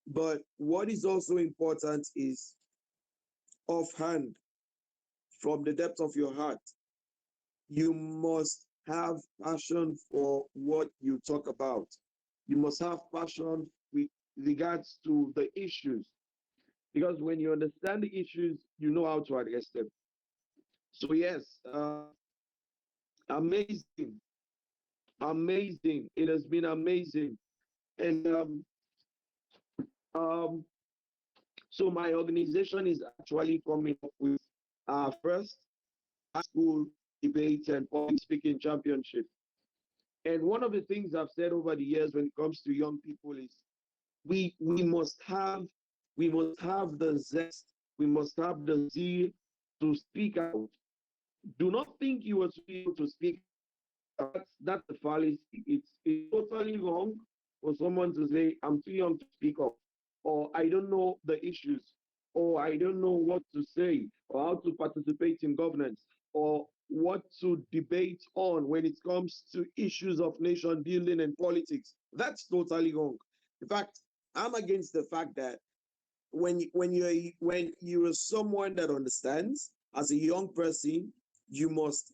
But what is also important is offhand, from the depth of your heart, you must have passion for what you talk about. You must have passion with regards to the issues. Because when you understand the issues, you know how to address them. So, yes, amazing, amazing. It has been amazing. And um, so, my organization is actually coming up with our first school debate and public speaking championship. And one of the things I've said over the years when it comes to young people is we must have the zest, we must have the zeal to speak out. Do not think you are too able to speak. That's a fallacy. It's totally wrong for someone to say, I'm too young to speak up, or I don't know the issues, or I don't know what to say, or how to participate in governance, or what to debate on when it comes to issues of nation building and politics. That's totally wrong. In fact, I'm against the fact that when you're someone that understands as a young person, you must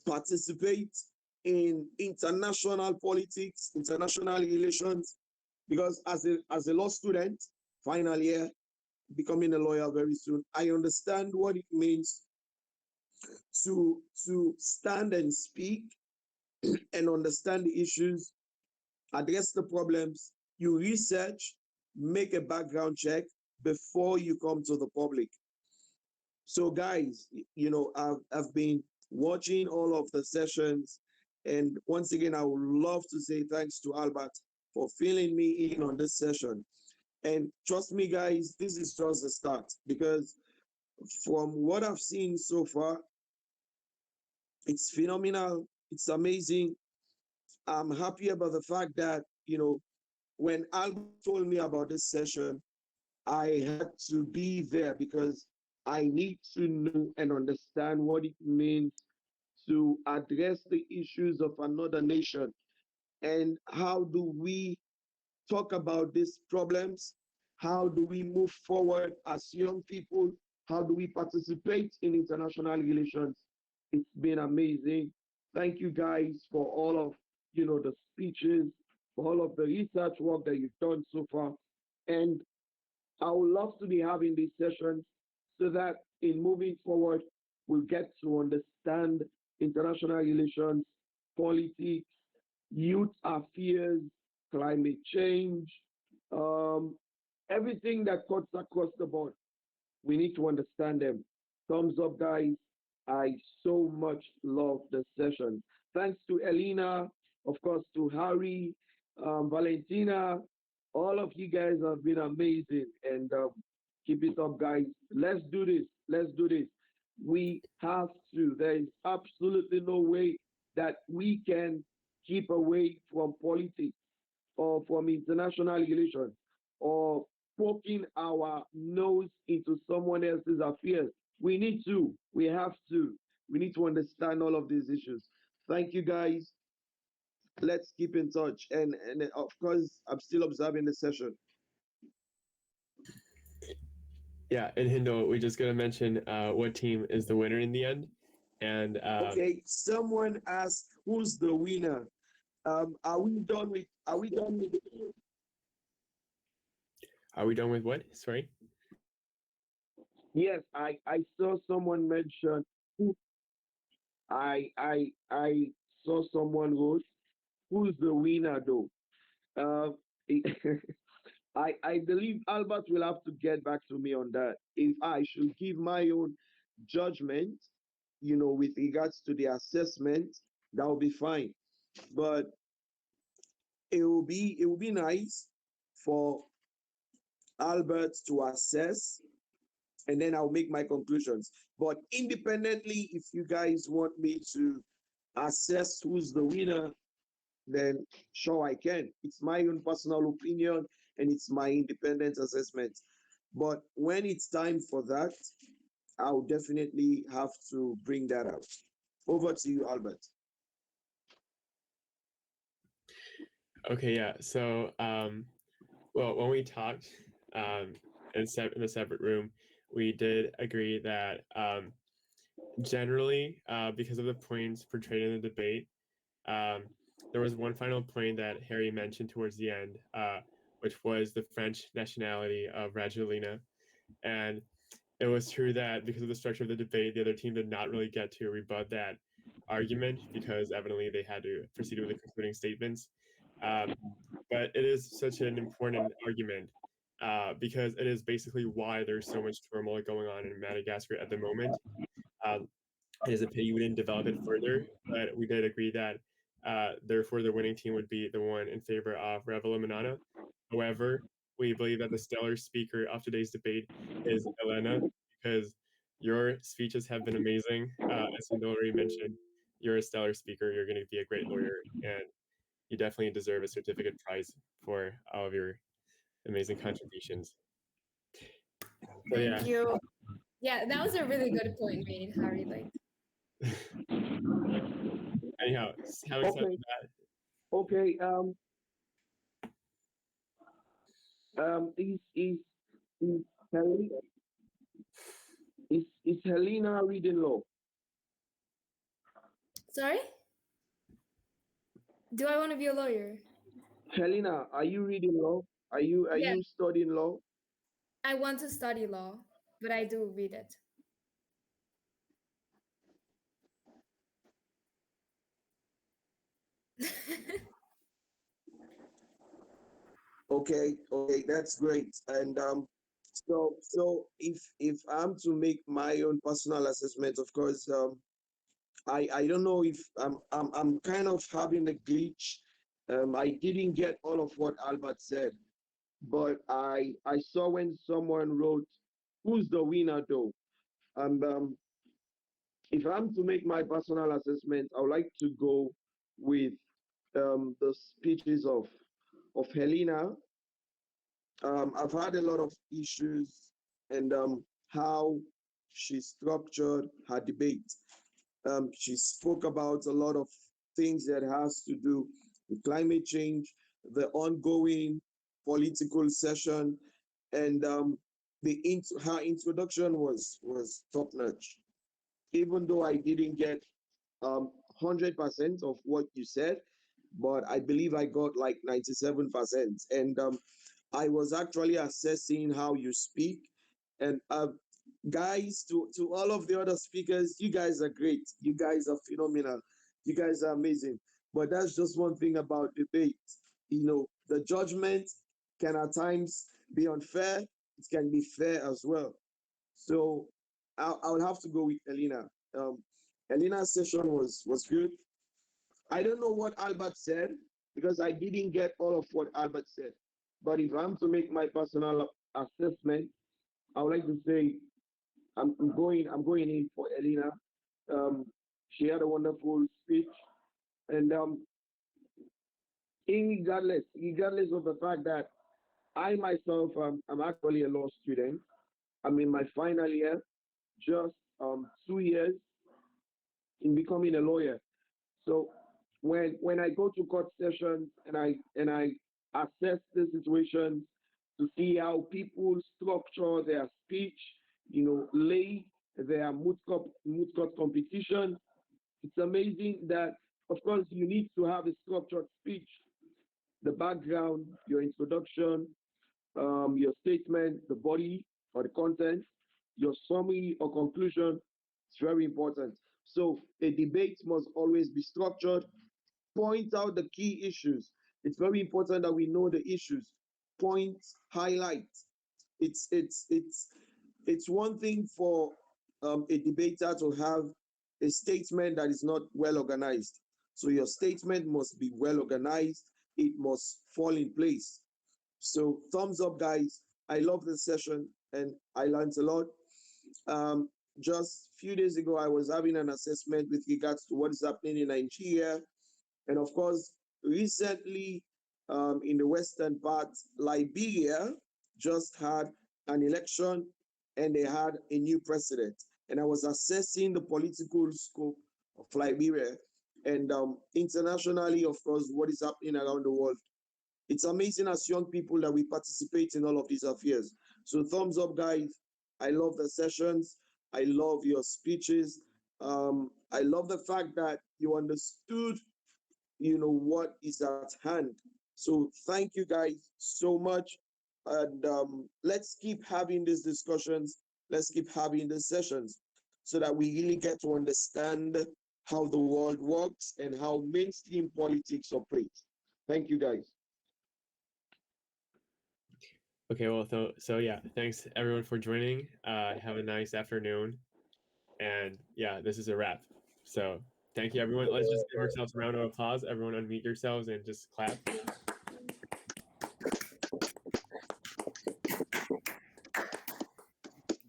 participate in international politics, international relations, because as a law student, final year, becoming a lawyer very soon, I understand what it means to stand and speak and understand the issues, address the problems, you research, make a background check before you come to the public. So, guys, I've been watching all of the sessions. And once again, I would love to say thanks to Albert for filling me in on this session. And trust me, guys, this is just the start because from what I've seen so far, it's phenomenal. It's amazing. I'm happy about the fact that, when Albert told me about this session, I had to be there because I need to know and understand what it means to address the issues of another nation and how do we talk about these problems? How do we move forward as young people? How do we participate in international relations? It's been amazing. Thank you guys for all of the speeches, for all of the research work that you've done so far. And I would love to be having these sessions so that in moving forward, we'll get to understand international relations, politics, youth affairs, climate change, um, everything that cuts across the board. We need to understand them. Thumbs up, guys. I so much love the session. Thanks to Elena, of course, to Harry, Valentina. All of you guys have been amazing. And keep it up, guys. Let's do this. Let's do this. We have to. There is absolutely no way that we can keep away from politics or from international relations or poking our nose into someone else's affairs. We need to. We have to. We need to understand all of these issues. Thank you, guys. let's keep in touch. And of course, I'm still observing the session. Yeah, in Hindolo, we just gotta mention what team is the winner in the end, and Okay, someone asked who's the winner. Are we done with? Are we done with? are we done with what? Sorry. Yes, I saw someone mention who I saw someone who's the winner though. Uh, I believe Albert will have to get back to me on that. If I should give my own judgment, with regards to the assessment, that will be fine. But it will be nice for Albert to assess, and then I'll make my conclusions. But independently, if you guys want me to assess who's the winner, then sure I can. It's my own personal opinion and it's my independent assessment. But when it's time for that, I'll definitely have to bring that out. Over to you, Albert. Okay, yeah. So, well, when we talked in a separate room, we did agree that generally, because of the points portrayed in the debate, there was one final point that Harry mentioned towards the end, which was the French nationality of Rajoelina. And it was true that because of the structure of the debate, the other team did not really get to rebut that argument because evidently they had to proceed with the concluding statements. But it is such an important argument because it is basically why there's so much turmoil going on in Madagascar at the moment. It is a pity we didn't develop it further, but we did agree that therefore the winning team would be the one in favor of Ravalomanana. However, we believe that the stellar speaker of today's debate is Elena, because your speeches have been amazing. As Hindolo mentioned, you're a stellar speaker. You're going to be a great lawyer, and you definitely deserve a certificate prize for all of your amazing contributions. So yeah. Thank you. Yeah, that was a really good point made, Harry. Like, Anyhow, having said Okay. that, Okay. Is Helena, is Helena reading law? sorry? Do I want to be a lawyer? Helena, are you reading law? Are you Yes, studying law? I want to study law, but I do read it. Okay, that's great. And so if I'm to make my own personal assessment, of course, I don't know if I'm kind of having a glitch. I didn't get all of what Albert said, but I saw when someone wrote, "Who's the winner though?" And if I'm to make my personal assessment, I would like to go with the speeches of Helena. I've had a lot of issues and how she structured her debate. She spoke about a lot of things that has to do with climate change, the ongoing political session, and her introduction was top notch. Even though I didn't get 100% of what you said, but I believe I got like 97%. And I was actually assessing how you speak. And guys, to all of the other speakers, you guys are great. You guys are phenomenal. You guys are amazing. But that's just one thing about debate. The judgment can at times be unfair. It can be fair as well. So I would have to go with Elena. Elena's session was good. I don't know what Albert said because I didn't get all of what Albert said. But if I'm to make my personal assessment, I would like to say I'm going in for Elena. She had a wonderful speech, and regardless of the fact that I myself I'm actually a law student. I'm in my final year, just 2 years in becoming a lawyer. So when I go to court sessions and I assess the situations to see how people structure their speech, lay their moot court competition, it's amazing that, of course, you need to have a structured speech, the background, your introduction, your statement, the body or the content, your summary or conclusion. It's very important. So a debate must always be structured. Point out the key issues. It's very important that we know the issues. Point, highlight. It's one thing for a debater to have a statement that is not well organized. So your statement must be well organized. It must fall in place. So thumbs up, guys. I love this session and I learned a lot. Just a few days ago, I was having an assessment with regards to what is happening in Nigeria. And of course, recently in the western part, Liberia just had an election and they had a new president. And I was assessing the political scope of Liberia and internationally, of course, what is happening around the world. It's amazing as young people that we participate in all of these affairs. So thumbs up, guys. I love the sessions. I love your speeches. I love the fact that you understood, what is at hand. So thank you guys so much. And let's keep having these discussions. Let's keep having these sessions so that we really get to understand how the world works and how mainstream politics operates. Thank you, guys. Okay, well, so yeah, thanks everyone for joining. Have a nice afternoon. And yeah, this is a wrap. So thank you, everyone. Let's just give ourselves a round of applause. Everyone unmute yourselves and just clap.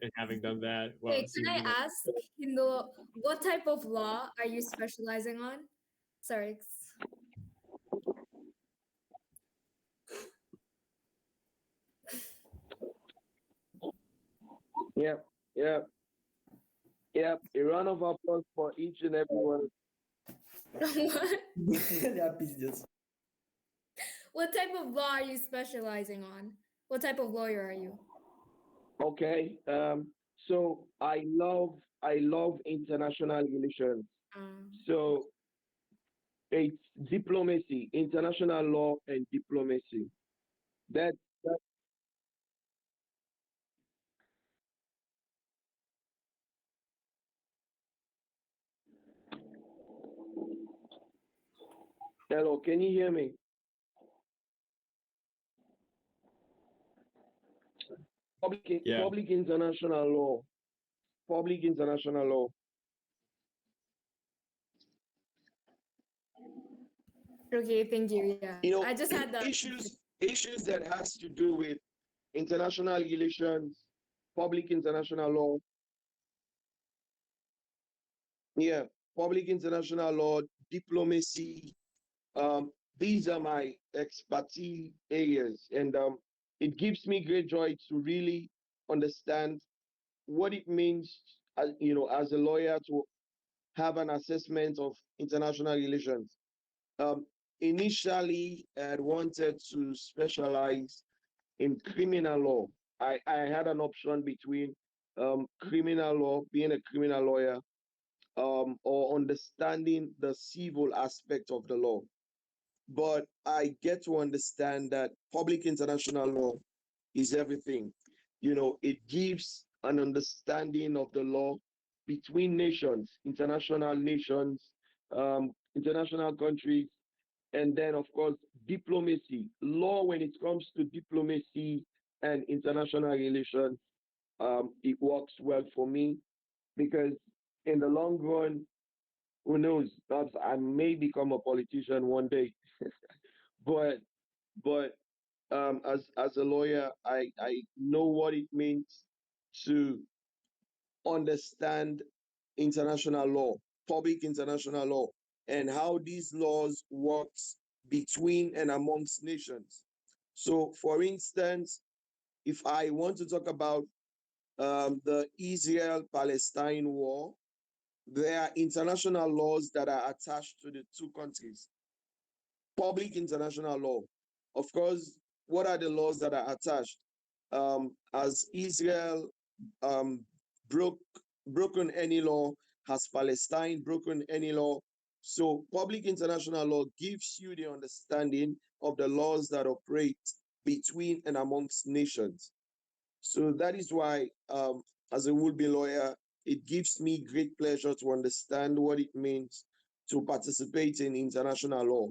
And having done that, well, Wait, can I ask, Hindolo, what type of law are you specializing on? Sorry. Yep, yep, yep. A round of applause for each and every one. What type of law are you specializing on? What type of lawyer are you? Okay. So I love international relations. So it's diplomacy, international law and diplomacy. That Hello, can you hear me? Public international law. Public international law. Okay, thank you. Yeah, I just had that. Issues that has to do with international relations, public international law. Yeah, public international law, diplomacy. These are my expertise areas, and it gives me great joy to really understand what it means, as a lawyer to have an assessment of international relations. Initially, I had wanted to specialize in criminal law. I had an option between criminal law, being a criminal lawyer, or understanding the civil aspect of the law. But I get to understand that public international law is everything. It gives an understanding of the law between nations, international countries, and then, of course, diplomacy. Law, when it comes to diplomacy and international relations, it works well for me because in the long run, who knows? Perhaps I may become a politician one day. but but as a lawyer, I know what it means to understand international law, public international law, and how these laws works between and amongst nations. So, for instance, if I want to talk about the Israel-Palestine war, there are international laws that are attached to the two countries. Public international law. Of course, what are the laws that are attached? As Israel broken any law, has Palestine broken any law? So public international law gives you the understanding of the laws that operate between and amongst nations. So that is why, as a would-be lawyer, it gives me great pleasure to understand what it means to participate in international law.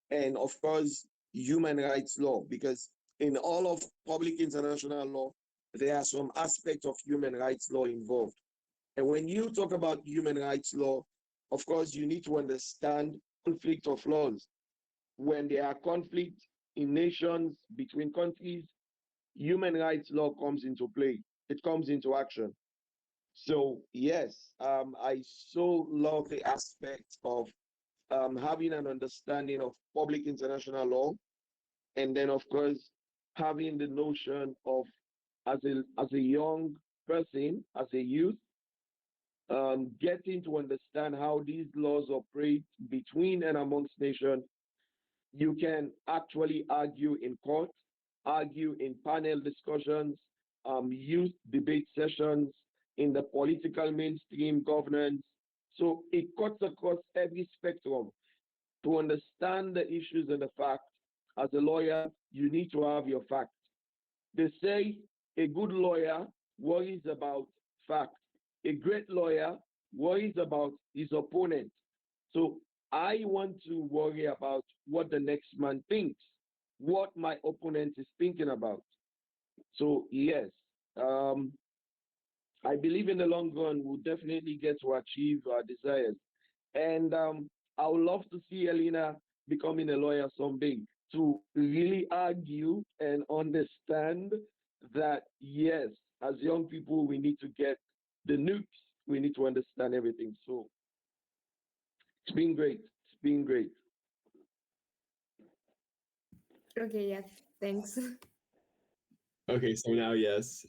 And of course, human rights law, because in all of public international law, there are some aspects of human rights law involved. And when you talk about human rights law, of course, you need to understand conflict of laws. When there are conflicts in nations, between countries, human rights law comes into play. It comes into action. So yes, I so love the aspect of having an understanding of public international law, and then of course having the notion of as a young person, as a youth, getting to understand how these laws operate between and amongst nations. You can actually argue in court, argue in panel discussions, youth debate sessions, in the political mainstream governance. So it cuts across every spectrum. To understand the issues and the facts, as a lawyer, you need to have your facts. They say a good lawyer worries about facts. A great lawyer worries about his opponent. So I want to worry about what the next man thinks, what my opponent is thinking about. So yes, I believe in the long run we'll definitely get to achieve our desires. And I would love to see Elena becoming a lawyer someday to really argue and understand that, yes, as young people, we need to get the nukes. We need to understand everything. So it's been great. It's been great. Okay, yeah, thanks. Okay, so now, yes,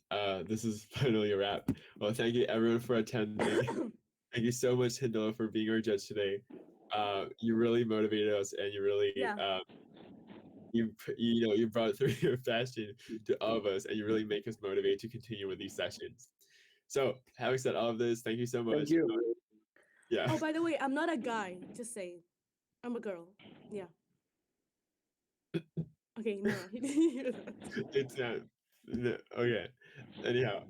this is finally a wrap. Well, thank you everyone for attending. Thank you so much, Hindolo, for being our judge today. You really motivated us, and you really, you brought through your passion to all of us, and you really make us motivated to continue with these sessions. So, having said all of this, thank you so much. Thank you. Yeah. Oh, by the way, I'm not a guy. Just saying, I'm a girl. Yeah. Okay, no. It's not. No, okay. Anyhow,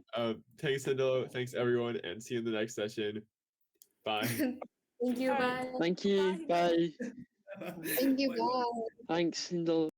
thanks, Hindolo. Thanks, everyone, and see you in the next session. Bye. Thank you. All right. Bye. Thank you. Bye. Bye. Thank you, guys. Thanks, Hindle.